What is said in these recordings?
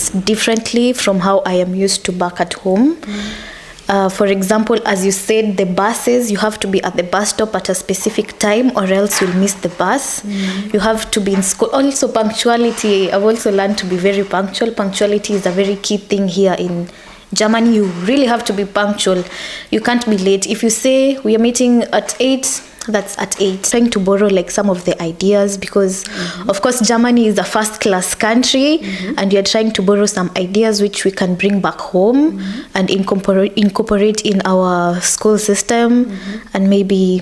things differently from how I am used to back at home. For example, as you said, the buses, you have to be at the bus stop at a specific time or else you'll miss the bus. You have to be in school. Also, punctuality. I've also learned to be very punctual. Punctuality is a very key thing here in Germany. You really have to be punctual. You can't be late. If you say we are meeting at 8, that's at 8. Trying to borrow like some of the ideas because of course Germany is a first class country and you're trying to borrow some ideas which we can bring back home and incorporate in our school system and maybe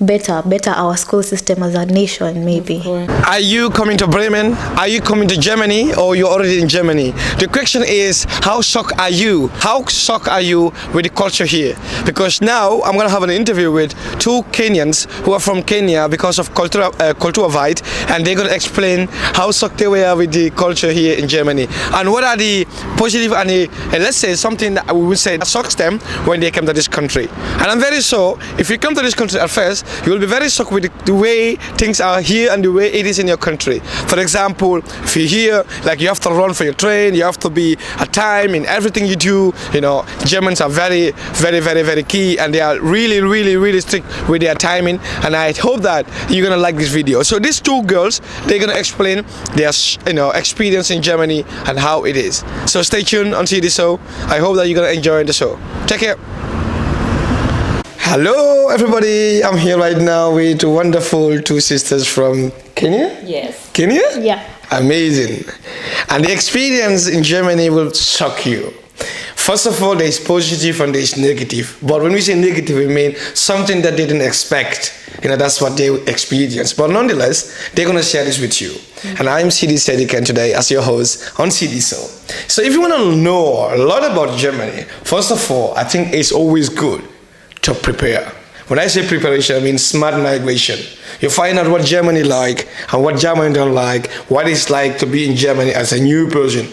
better our school system as a nation, maybe. Are you coming to Bremen? Are you coming to Germany, or you're already in Germany? The question is, how shocked are you? How shocked are you with the culture here? Because now I'm going to have an interview with 2 Kenyans who are from Kenya because of Kulturweit, and they're going to explain how shocked they were with the culture here in Germany and what are the positive and let's say something that we would say that shocks them when they come to this country. And I'm very sure if you come to this country at first, you will be very shocked with the way things are here and the way it is in your country. For example, if you're here, like you have to run for your train, you have to be at time in everything you do. You know, Germans are very, very, very, very key, and they are really, really, really strict with their timing. And I hope that you're gonna like this video. So these 2 girls, they're gonna explain their, experience in Germany and how it is. So stay tuned and see the show. I hope that you're gonna enjoy the show. Take care. Hello everybody, I'm here right now with wonderful 2 sisters from Kenya? Yes. Kenya? Yeah. Amazing. And the experience in Germany will shock you. First of all, there is positive and there is negative. But when we say negative, we mean something that they didn't expect. That's what they experience. But nonetheless, they're going to share this with you. And I'm CD Sedikan today as your host on CD Show. So if you want to know a lot about Germany, first of all, I think it's always good to prepare. When I say preparation, I mean smart migration. You find out what Germany like and what Germany don't like, what it's like to be in Germany as a new person,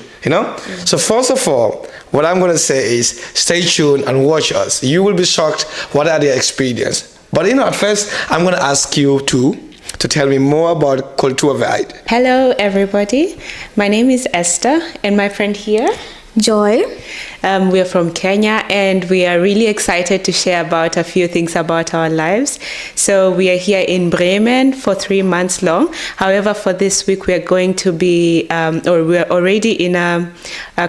So first of all, what I'm going to say is stay tuned and watch us. You will be shocked what are their experience. But at first, I'm going to ask you to tell me more about Kulturweit. Hello everybody, my name is Esther and my friend here, Joy. We are from Kenya and we are really excited to share about a few things about our lives. So we are here in Bremen for 3 months long. However, for this week we are going to be, or we are already in a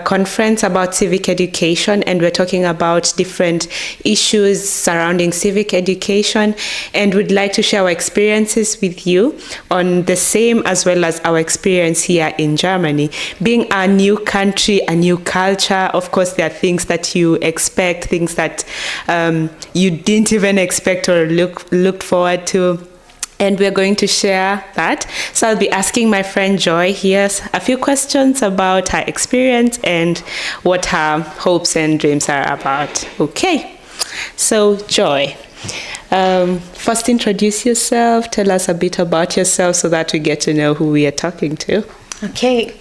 conference about civic education, and we're talking about different issues surrounding civic education, and we'd like to share our experiences with you on the same as well as our experience here in Germany. Being a new country, a new culture, of course there are things that you expect, things that you didn't even expect or looked forward to, and we're going to share that. So I'll be asking my friend Joy here a few questions about her experience and what her hopes and dreams are about. Okay, so Joy, first introduce yourself, tell us a bit about yourself so that we get to know who we are talking to. Okay.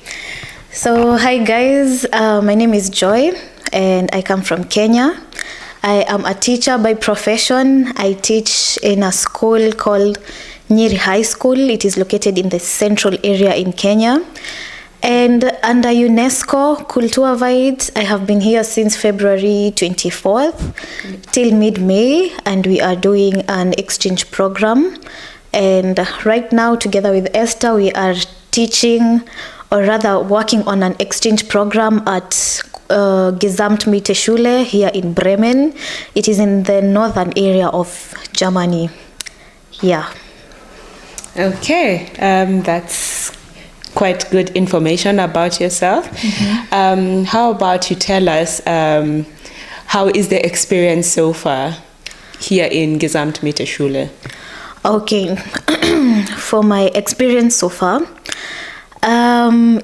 So hi guys, my name is Joy and I come from Kenya. I am a teacher by profession. I teach in a school called Nyeri High School. It is located in the central area in Kenya. And under UNESCO Kulturweit, I have been here since February 24th till mid-May, and we are doing an exchange program. And right now, together with Esther, we are teaching, or rather working on an exchange program at Gesamtmittelschule here in Bremen. It is in the northern area of Germany. Yeah. Okay, that's quite good information about yourself. How about you tell us how is the experience so far here in Gesamtmittelschule? Okay, for my experience so far,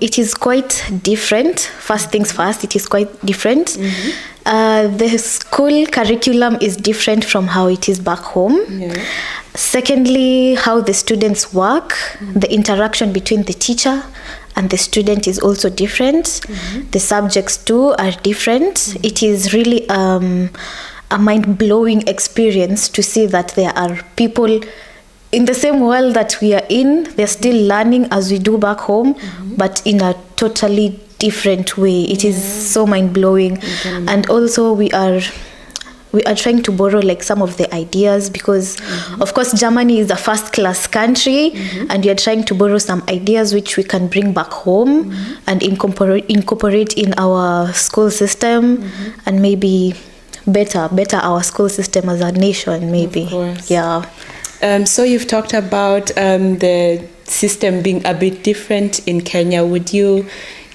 it is quite different. First things first, it is quite different. The school curriculum is different from how it is back home. Secondly, how the students work, the interaction between the teacher and the student is also different. The subjects too are different. It is really a mind-blowing experience to see that there are people in the same world that we are in. They're still learning as we do back home, but in a totally different way. It is so mind-blowing. And also we are trying to borrow like some of the ideas, because of course Germany is a first-class country, and we are trying to borrow some ideas which we can bring back home and incorporate in our school system, and maybe better our school system as a nation, maybe. Of course. Yeah. So you've talked about the system being a bit different in Kenya. Would you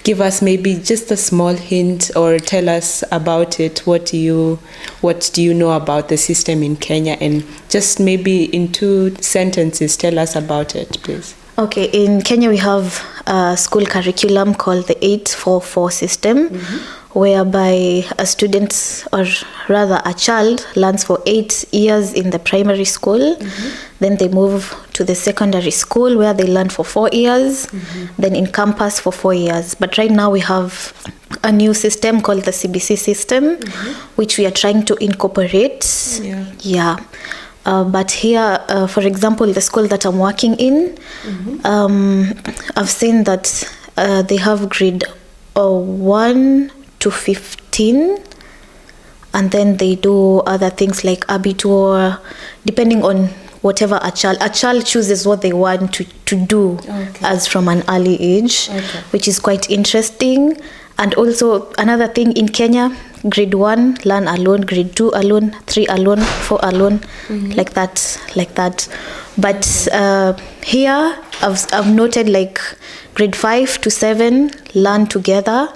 give us maybe just a small hint, or tell us about it? What do you know about the system in Kenya? And just maybe in 2 sentences, tell us about it, please. Okay, in Kenya we have a school curriculum called the 8-4-4 system, whereby a student, or rather a child, learns for 8 years in the primary school. Then they move to the secondary school where they learn for 4 years, then in campus for 4 years. But right now we have a new system called the CBC system, which we are trying to incorporate. But here, for example, the school that I'm working in, I've seen that they have grade 1 to 15, and then they do other things like abitur, depending on whatever a child chooses what they want to do as from an early age, which is quite interesting. And also another thing in Kenya, grade 1 learn alone, grade 2 alone, 3 alone, 4 alone, like that. But here I've noted like grade 5 to 7 learn together.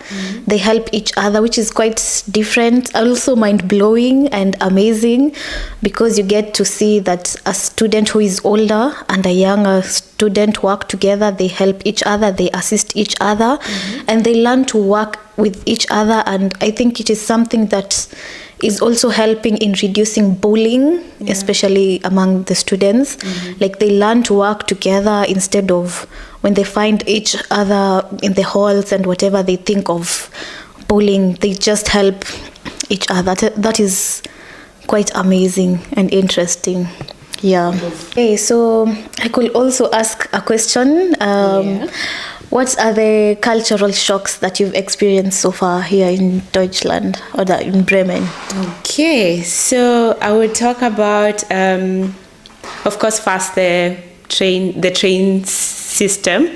They help each other, which is quite different, also mind-blowing and amazing, because you get to see that a student who is older and a younger student work together. They help each other, they assist each other, and they learn to work with each other. And I think it is something that is also helping in reducing bullying, especially among the students. Like they learn to work together, instead of when they find each other in the halls and whatever, they think of bullying. They just help each other. That is quite amazing and interesting. Yeah. Okay, so I could also ask a question. What are the cultural shocks that you've experienced so far here in Deutschland, or in Bremen? Okay, so I would talk about, of course, first the train system.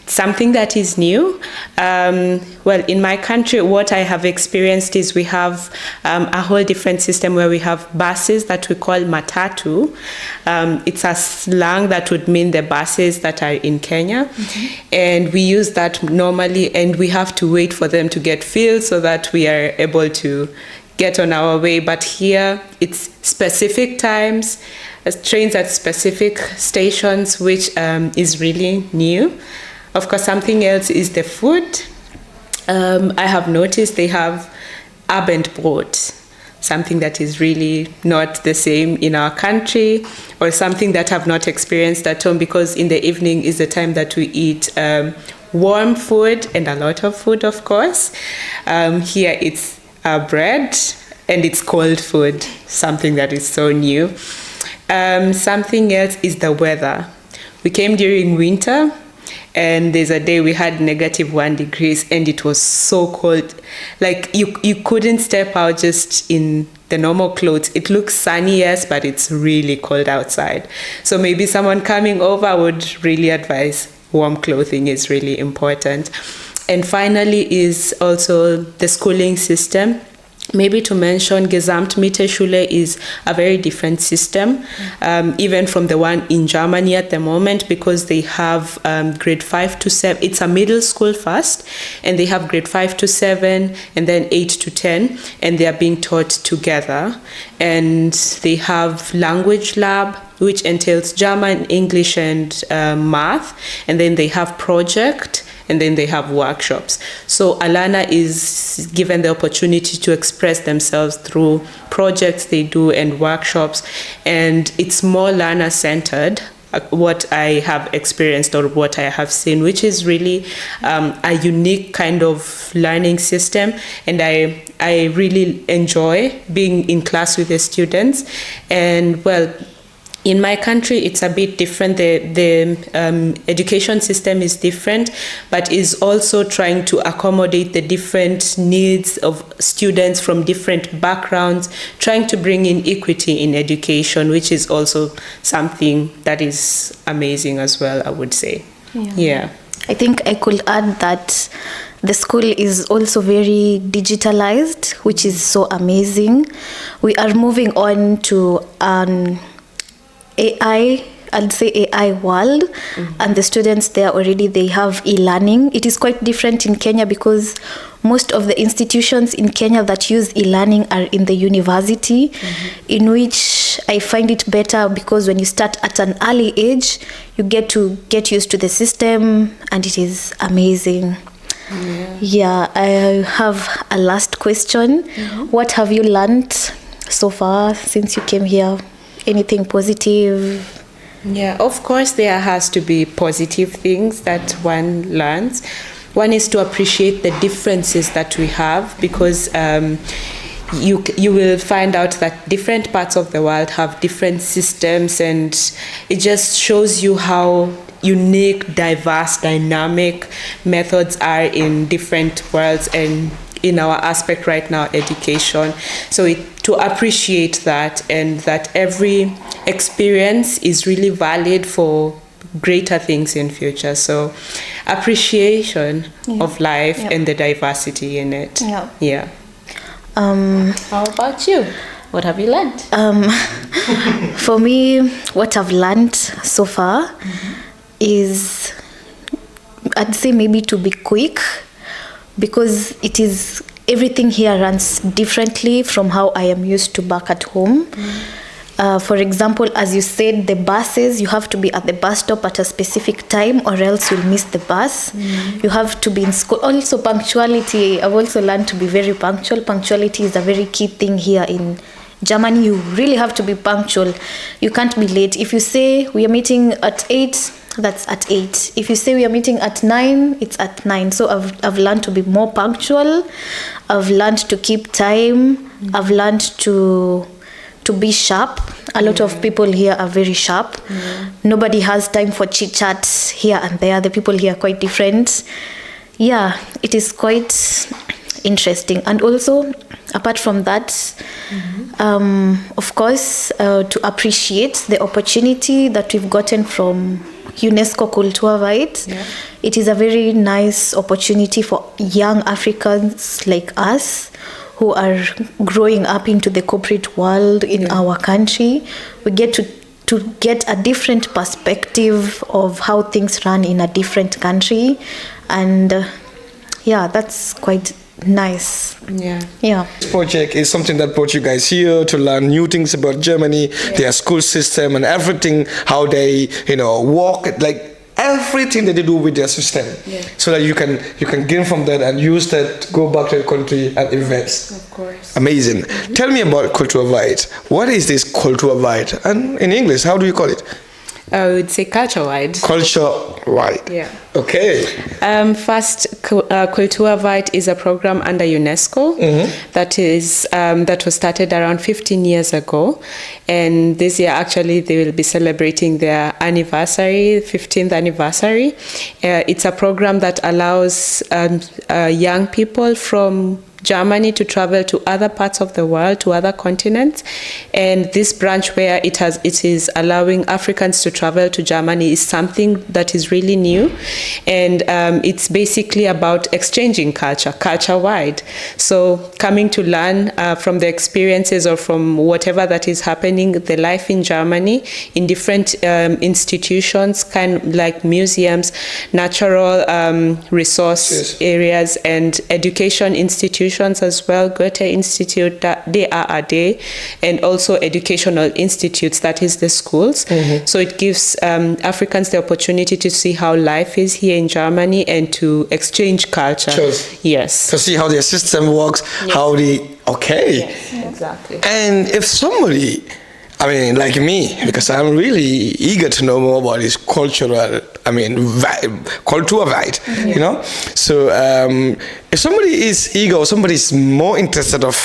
Something that is new. Well, in my country, what I have experienced is we have a whole different system where we have buses that we call matatu. It's a slang that would mean the buses that are in Kenya. And we use that normally, and we have to wait for them to get filled so that we are able to get on our way. But here, it's specific times, trains at specific stations, which is really new. Of course, something else is the food. I have noticed they have Abendbrot, something that is really not the same in our country, or something that I've not experienced at home, because in the evening is the time that we eat warm food, and a lot of food, of course. Here it's bread, and it's cold food, something that is so new. Something else is the weather. We came during winter, and there's a day we had -1 degrees, and it was so cold. Like you couldn't step out just in the normal clothes. It looks sunny, yes, but it's really cold outside. So maybe someone coming over would really advise warm clothing is really important. And finally is also the schooling system. Maybe to mention, Gesamtmittelschule is a very different system, even from the one in Germany at the moment, because they have grade 5 to 7. It's a middle school first, and they have grade 5 to 7, and then 8 to 10, and they are being taught together. And they have language lab, which entails German, English, and math, and then they have project, and then they have workshops. So a learner is given the opportunity to express themselves through projects they do and workshops, and it's more learner-centered, what I have experienced or what I have seen, which is really a unique kind of learning system. And I really enjoy being in class with the students. And well, In my country, it's a bit different. The education system is different, but is also trying to accommodate the different needs of students from different backgrounds, trying to bring in equity in education, which is also something that is amazing as well, I would say. Yeah. I think I could add that the school is also very digitalized, which is so amazing. We are moving on to an I'd say AI world, and the students there already, they have e-learning. It is quite different in Kenya because most of the institutions in Kenya that use e-learning are in the university, in which I find it better because when you start at an early age, you get to get used to the system, and it is amazing. Yeah, I have a last question. What have you learned so far since you came here? Anything positive? Yeah, of course, there has to be positive things that one learns. One is to appreciate the differences that we have, because you will find out that different parts of the world have different systems, and it just shows you how unique, diverse, dynamic methods are in different worlds and in our aspect right now, education. So to appreciate that, and that every experience is really valid for greater things in future. So appreciation of life and the diversity in it. How about you? What have you learned? For me, what I've learned so far is, I'd say maybe to be quick, because it is, everything here runs differently from how I am used to back at home. For example, as you said, the buses, you have to be at the bus stop at a specific time or else you'll miss the bus. You have to be in school. Also punctuality, I've also learned to be very punctual. Punctuality is a very key thing here in Germany. You really have to be punctual. You can't be late. If you say we are meeting at 8, that's at 8. If you say we are meeting at 9, it's at 9. So I've learned to be more punctual. I've learned to keep time. I've learned to be sharp. A lot of people here are very sharp. Nobody has time for chit chat here and there. The people here are quite different. Yeah, it is quite interesting. And also, apart from that, of course, to appreciate the opportunity that we've gotten from UNESCO Kulturweit. It is a very nice opportunity for young Africans like us who are growing up into the corporate world in our country. We get to get a different perspective of how things run in a different country, and that's quite nice. This project is something that brought you guys here to learn new things about Germany, their school system and everything, how they work, like everything that they do with their system, so that you can gain from that and use that, go back to the country and invest. Of course. Amazing. Tell me about Kulturweit. What is this Kulturweit? And in English, how do you call it? I would say Kulturweit. Kulturweit. Yeah. Okay. First, Kulturweit is a program under UNESCO that was started around 15 years ago, and this year actually they will be celebrating their anniversary, 15th anniversary. It's a program that allows young people from Germany to travel to other parts of the world, to other continents, and this branch where it is allowing Africans to travel to Germany is something that is really new, and it's basically about exchanging culture-wide. So coming to learn from the experiences or from whatever that is happening, the life in Germany, in different institutions, kind of like museums, natural resource areas, and education institutions as well, Goethe Institute, DAAD, and also educational institutes, that is the schools. So it gives Africans the opportunity to see how life is here in Germany and to exchange culture. Yes. To see how their system works, how they, Yes, exactly. And if somebody, like me, because I'm really eager to know more about this Kulturweit, So if somebody is eager or somebody is more interested of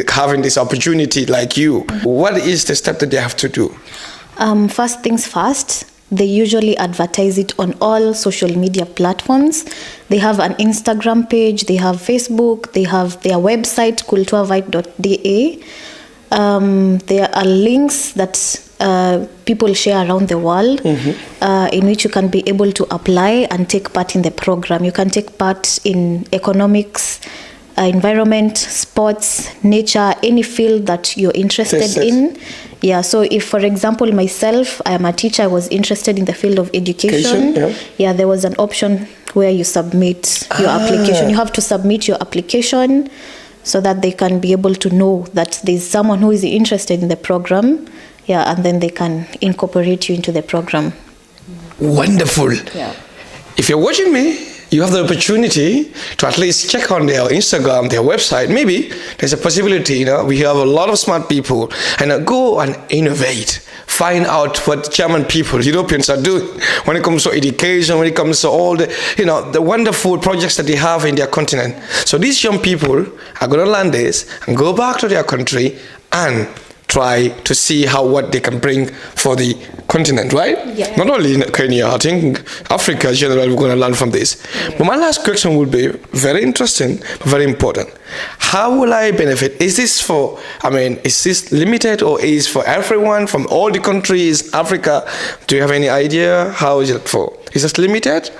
having this opportunity like you, what is the step that they have to do? First things first, they usually advertise it on all social media platforms. They have an Instagram page, they have Facebook, they have their website, kulturweit.de. There are links that people share around the world, in which you can be able to apply and take part in the program. You can take part in economics, environment, sports, nature, any field that you're interested in. Yeah, so if, for example, myself, I am a teacher, I was interested in the field of education. There was an option where you submit your application. You have to submit your application so that they can be able to know that there's someone who is interested in the program. And then they can incorporate you into the program. Wonderful. Yeah. If you're watching me, you have the opportunity to at least check on their Instagram, their website. Maybe there's a possibility, we have a lot of smart people, and go and innovate. Find out what German people, Europeans are doing when it comes to education, when it comes to all the, the wonderful projects that they have in their continent. So these young people are going to learn this and go back to their country and try to see what they can bring for the continent, right? Yeah. Not only in Kenya, I think Africa in general, we're going to learn from this. But my last question would be very interesting, but very important. How will I benefit? Is this is this limited, or is for everyone from all the countries in Africa? Do you have any idea? How is it for? Is this limited?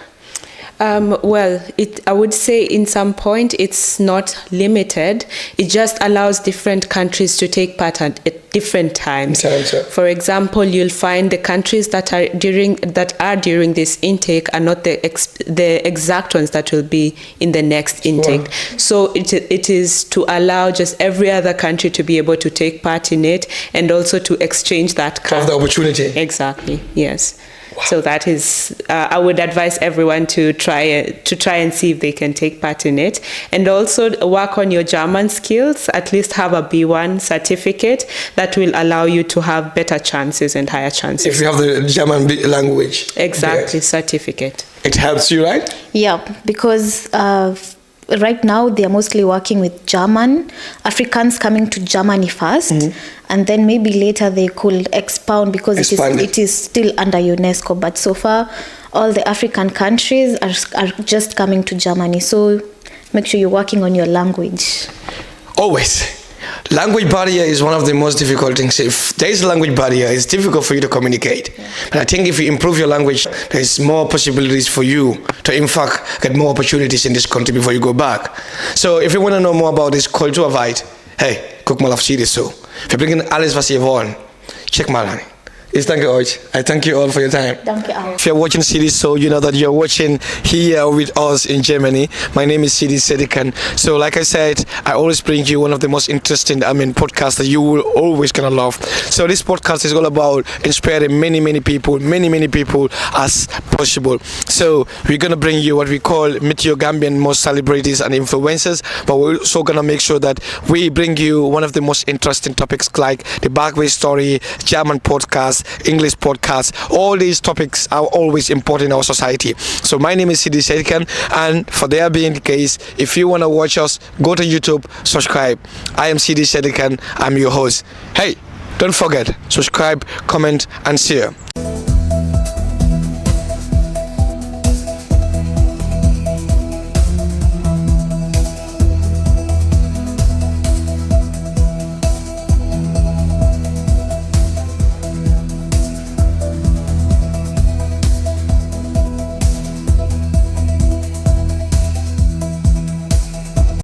I would say in some point it's not limited. It just allows different countries to take part at different times. For example, you'll find the countries that are during this intake are not the exact ones that will be in the next intake. Wow. So it is to allow just every other country to be able to take part in it, and also to exchange that to have the opportunity. Exactly. Yes. Wow. So that is, I would advise everyone to try and see if they can take part in it, and also work on your German skills. At least have a B1 certificate that will allow you to have better chances and higher chances. If you have the German language. Exactly, certificate. It helps you, right? Yeah, because right now they are mostly working with German, Africans coming to Germany first, and then maybe later they could expound, because it is still under UNESCO. But so far, all the African countries are just coming to Germany. So make sure you're working on your language. Always. Language barrier is one of the most difficult things. If there is a language barrier, it's difficult for you to communicate. But I think if you improve your language, there's more possibilities for you to, in fact, get more opportunities in this country before you go back. So if you want to know more about this Kulturweit, hey, guck mal auf CD so. Wir bringen alles, was ihr wollen. Check mal an. Ich danke euch. I thank you all for your time. Danke auch. If you're watching CD So, you know that you're watching here with us in Germany. My name is CD Sedikan. So like I said, I always bring you one of the most interesting podcasts that you will always gonna love. So this podcast is all about inspiring many people as possible. So we're gonna bring you what we call Meet Your Gambian most celebrities and influencers, but we're also gonna make sure that we bring you one of the most interesting topics like the Backway story, German podcast, English podcasts. All these topics are always important in our society. So my name is Sidi Sedikan, and for there being the case, if you want to watch us, go to YouTube, subscribe. I am Sidi Sedikan. I'm your host. Hey, don't forget, subscribe, comment and share.